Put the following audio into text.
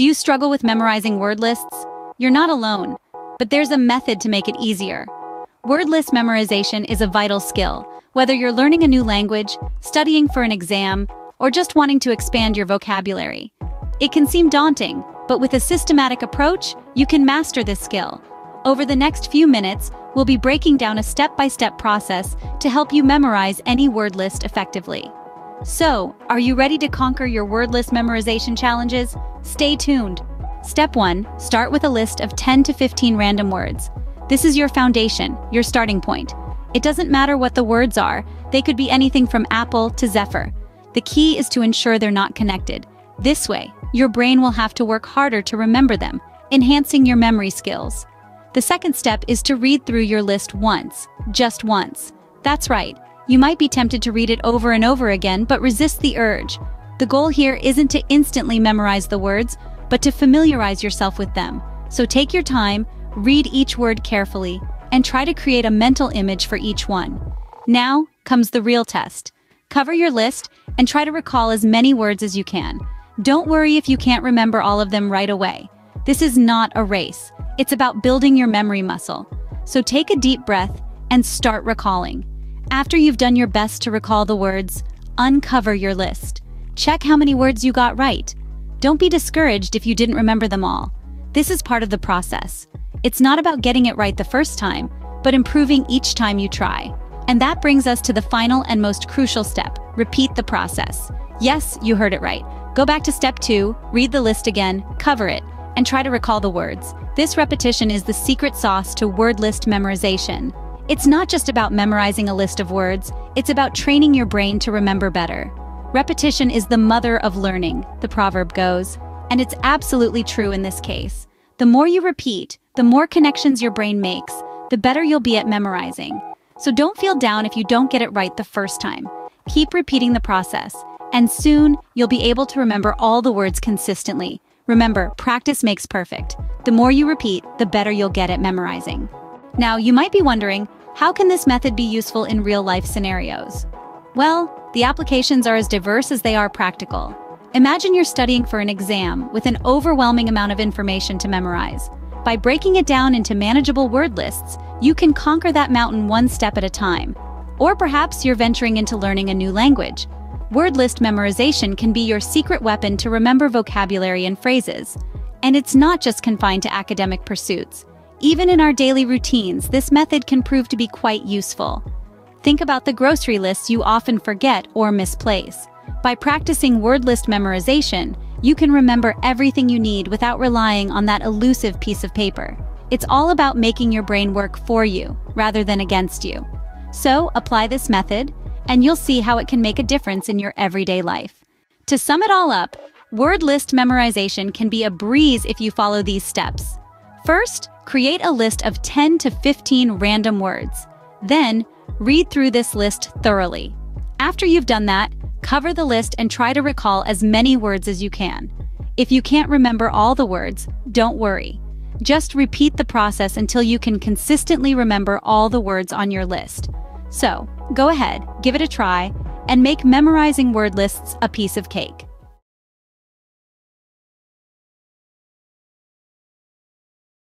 Do you struggle with memorizing word lists? You're not alone, but there's a method to make it easier. Word list memorization is a vital skill, whether you're learning a new language, studying for an exam, or just wanting to expand your vocabulary. It can seem daunting, but with a systematic approach, you can master this skill. Over the next few minutes, we'll be breaking down a step-by-step process to help you memorize any word list effectively. So, are you ready to conquer your word list memorization challenges? Stay tuned. Step 1. Start with a list of 10 to 15 random words. This is your foundation, your starting point. It doesn't matter what the words are, they could be anything from apple to zephyr. The key is to ensure they're not connected. This way, your brain will have to work harder to remember them, enhancing your memory skills. The second step is to read through your list once, just once. That's right, you might be tempted to read it over and over again, but resist the urge. The goal here isn't to instantly memorize the words, but to familiarize yourself with them. So take your time, read each word carefully, and try to create a mental image for each one. Now comes the real test. Cover your list and try to recall as many words as you can. Don't worry if you can't remember all of them right away. This is not a race. It's about building your memory muscle. So take a deep breath and start recalling. After you've done your best to recall the words, uncover your list. Check how many words you got right. Don't be discouraged if you didn't remember them all. This is part of the process. It's not about getting it right the first time, but improving each time you try. And that brings us to the final and most crucial step. Repeat the process. Yes, you heard it right. Go back to step 2, read the list again, cover it, and try to recall the words. This repetition is the secret sauce to word list memorization. It's not just about memorizing a list of words, it's about training your brain to remember better. Repetition is the mother of learning, the proverb goes, and it's absolutely true in this case. The more you repeat, the more connections your brain makes, the better you'll be at memorizing. So don't feel down if you don't get it right the first time. Keep repeating the process, and soon you'll be able to remember all the words consistently. Remember, practice makes perfect. The more you repeat, the better you'll get at memorizing. Now, you might be wondering, how can this method be useful in real-life scenarios? Well, the applications are as diverse as they are practical. Imagine you're studying for an exam with an overwhelming amount of information to memorize. By breaking it down into manageable word lists, you can conquer that mountain one step at a time. Or perhaps you're venturing into learning a new language. Word list memorization can be your secret weapon to remember vocabulary and phrases. And it's not just confined to academic pursuits. Even in our daily routines, this method can prove to be quite useful. Think about the grocery lists you often forget or misplace. By practicing word list memorization, you can remember everything you need without relying on that elusive piece of paper. It's all about making your brain work for you, rather than against you. So, apply this method, and you'll see how it can make a difference in your everyday life. To sum it all up, word list memorization can be a breeze if you follow these steps. First, create a list of 10 to 15 random words. Then, read through this list thoroughly. After you've done that, cover the list and try to recall as many words as you can. If you can't remember all the words, don't worry. Just repeat the process until you can consistently remember all the words on your list. So, go ahead, give it a try, and make memorizing word lists a piece of cake.